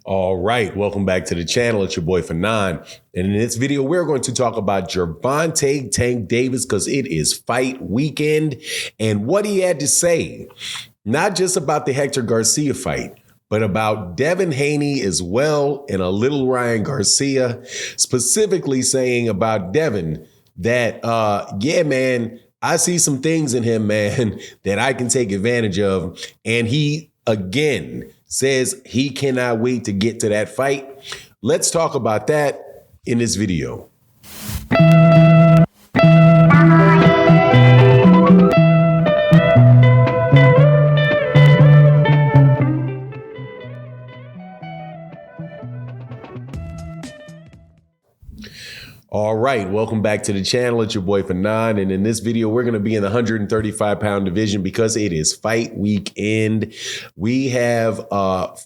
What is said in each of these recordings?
All right, welcome back to the channel. It's your boy Fanon. And in this video, we're going to talk about Gervonta Tank Davis because it is fight weekend and what he had to say, not just about the Hector Garcia fight, but about Devin Haney as well and a little Ryan Garcia, specifically saying about Devin that, yeah, man, I see some things in him, man, that I can take advantage of. And he, again, says he cannot wait to get to that fight. Let's talk about that in this video. All right, welcome back to the channel. It's your boy Fanon, and in this video, we're going to be in the 135-pound division because it is fight weekend. We have,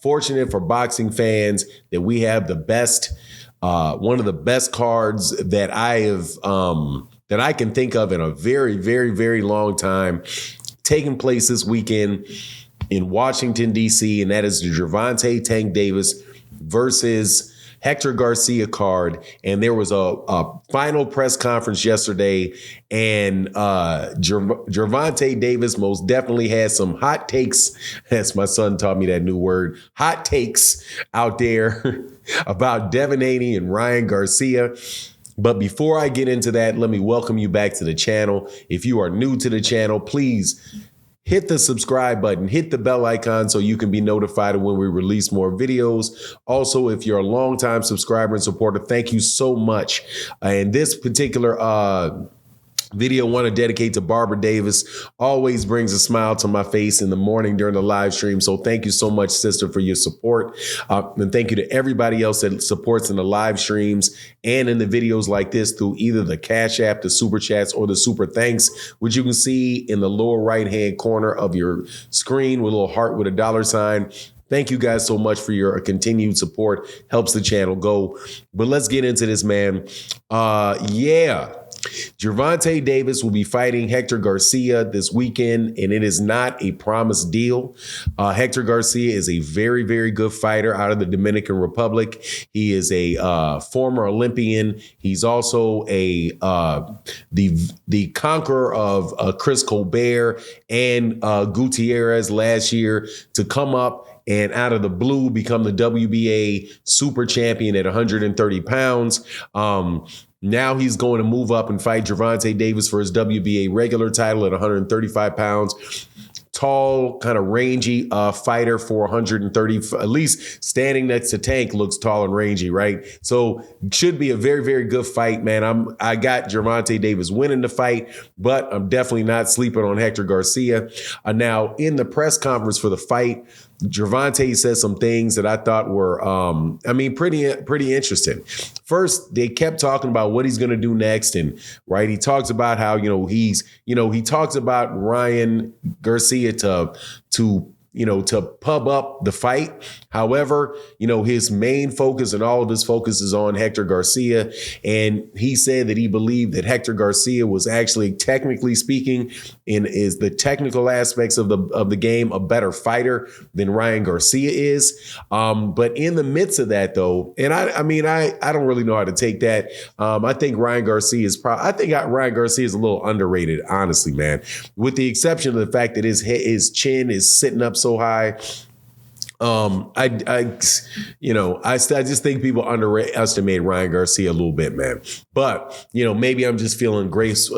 fortunate for boxing fans, that we have the best, one of the best cards that I have, that I can think of in a very, very, very long time, taking place this weekend in Washington, D.C., and that is the Gervonta Tank Davis versus Hector Garcia card. And there was a final press conference yesterday, and Gervonta Davis most definitely had some hot takes, as my son taught me that new word, hot takes out there about Devin Haney and Ryan Garcia. But before I get into that, let me welcome you back to the channel. If you are new to the channel, please hit the subscribe button, hit the bell icon so you can be notified of when we release more videos. Also, if you're a longtime subscriber and supporter, thank you so much. And this particular video I want to dedicate to Barbara Davis. Always brings a smile to my face in the morning during the live stream. So thank you so much, sister, for your support. And thank you to everybody else that supports in the live streams and in the videos like this through either the Cash App, the Super Chats, or the Super Thanks, which you can see in the lower right-hand corner of your screen with a little heart with a dollar sign. Thank you guys so much for your continued support. Helps the channel go. But let's get into this, man. Yeah. Gervonta Davis will be fighting Hector Garcia this weekend, and it is not a promised deal. Hector Garcia is a very, very good fighter out of the Dominican Republic. He is a former Olympian. He's also a the conqueror of Chris Colbert and Gutierrez last year to come up and out of the blue become the WBA super champion at 130 pounds. Now he's going to move up and fight Gervonta Davis for his WBA regular title at 135 pounds. Tall, kind of rangy fighter for 130, at least standing next to Tank looks tall and rangy, right? So should be a very, very good fight, man. I got Gervonta Davis winning the fight, but I'm definitely not sleeping on Hector Garcia. Now, in the press conference for the fight, Gervonta said some things that I thought were, I mean, pretty interesting. First, they kept talking about what he's going to do next. And right, he talks about how, he talks about Ryan Garcia to pub up the fight. However, his main focus and all of his focus is on Hector Garcia. And he said that he believed that Hector Garcia was actually, technically speaking, is the technical aspects of the game, a better fighter than Ryan Garcia is. But in the midst of that, though, and I don't really know how to take that. I think Ryan Garcia is Ryan Garcia is a little underrated, honestly, man, with the exception of the fact that his chin is sitting up so high. I just think people underestimate Ryan Garcia a little bit, man. But, maybe I'm just feeling gracious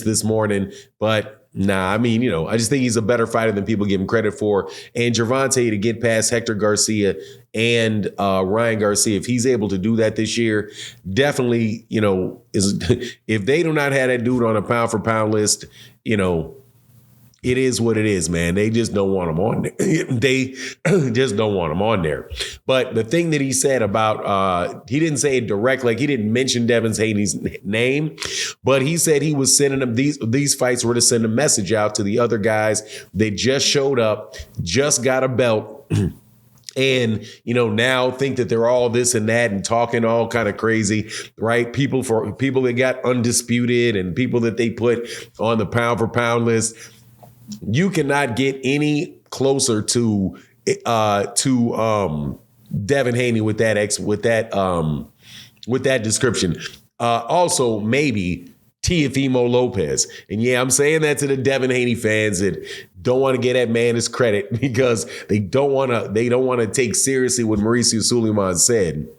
this morning, but nah, I just think he's a better fighter than people give him credit for. And Gervonta, to get past Hector Garcia and Ryan Garcia, if he's able to do that this year, definitely, if they do not have that dude on a pound for pound list, it is what it is, man. They just don't want him on there. They just don't want him on there. But the thing that he said about, he didn't say it direct, like he didn't mention Devin Haney's name, but he said he was sending them, these fights were to send a message out to the other guys. They just showed up, just got a belt. And, now think that they're all this and that and talking all kind of crazy, right? People that got undisputed and people that they put on the pound for pound list. You cannot get any closer to to Devin Haney with that description. Also, maybe Teofimo Lopez. And yeah, I'm saying that to the Devin Haney fans that don't want to get that man his credit because they don't want to take seriously what Mauricio Sulaiman said.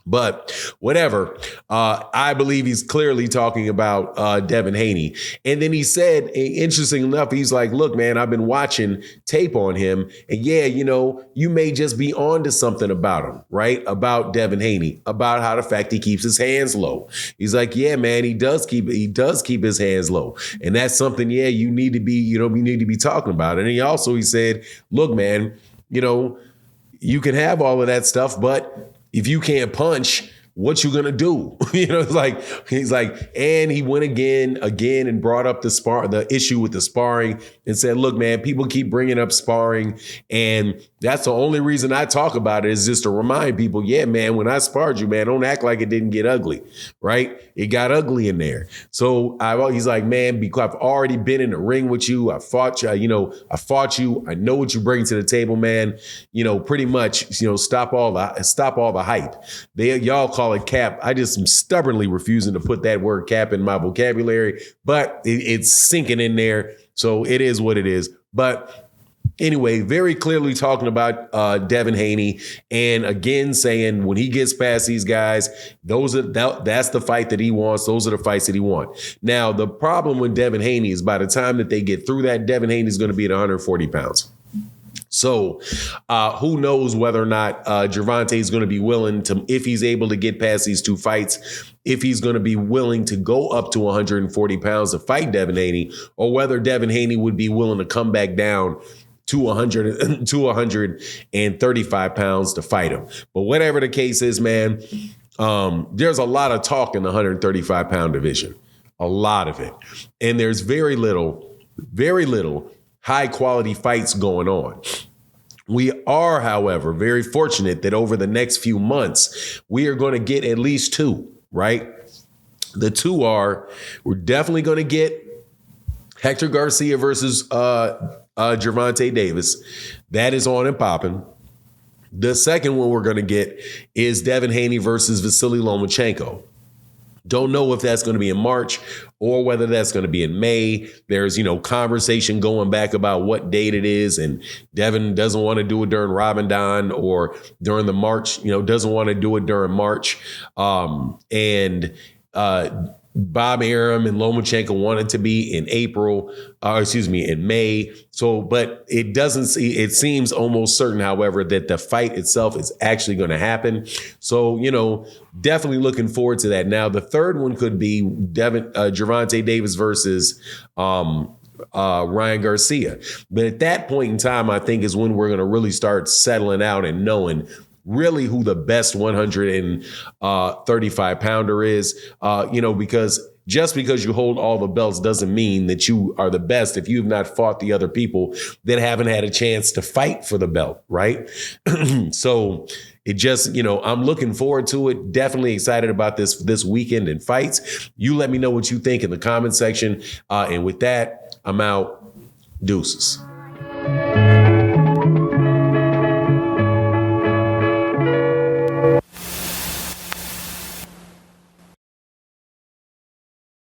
But whatever, I believe he's clearly talking about Devin Haney. And then he said, interesting enough, he's like, look, man, I've been watching tape on him. And yeah, you may just be on to something about him, right? About Devin Haney, about how the fact he keeps his hands low. He's like, yeah, man, he does keep his hands low. And that's something, yeah, we need to be talking about. And he said, look, man, you can have all of that stuff, but if you can't punch, what you gonna do? It's like he's like, and he went again and brought up the issue with the sparring and said, look, man, people keep bringing up sparring, and that's the only reason I talk about it is just to remind people, yeah, man, when I sparred you, man, don't act like it didn't get ugly, right? It got ugly in there. So he's like, man, because I've already been in the ring with you, I fought you, I fought you, I know what you bring to the table, man. Pretty much, stop all the hype. Y'all call it cap. I just am stubbornly refusing to put that word cap in my vocabulary, but it's sinking in there. So it is what it is. But anyway, very clearly talking about Devin Haney, and again saying when he gets past these guys, that's the fight that he wants. Those are the fights that he wants. Now, the problem with Devin Haney is by the time that they get through that, Devin Haney is going to be at 140 pounds. So who knows whether or not Gervonta is going to be willing to, if he's able to get past these two fights, if he's going to be willing to go up to 140 pounds to fight Devin Haney, or whether Devin Haney would be willing to come back down to 135 pounds to fight him. But whatever the case is, man, there's a lot of talk in the 135 pound division, a lot of it. And there's very little high quality fights going on. We are, however, very fortunate that over the next few months, we are going to get at least two, right? The two are, we're definitely going to get Hector Garcia versus Gervonta Davis. That is on and popping. The second one we're going to get is Devin Haney versus Vasily Lomachenko. Don't know if that's going to be in March or whether that's going to be in May. There's, conversation going back about what date it is. And Devin doesn't want to do it during Ramadan or during the March, doesn't want to do it during March. Bob Arum and Lomachenko wanted to be in in May. So, but it seems almost certain, however, that the fight itself is actually going to happen. So, definitely looking forward to that. Now, the third one could be Gervonta Davis versus Ryan Garcia. But at that point in time, I think is when we're going to really start settling out and knowing really who the best 135 pounder is, because just because you hold all the belts doesn't mean that you are the best if you've not fought the other people that haven't had a chance to fight for the belt, right? So it just, I'm looking forward to it. Definitely excited about this weekend in fights. You let me know what you think in the comment section. And with that, I'm out. Deuces.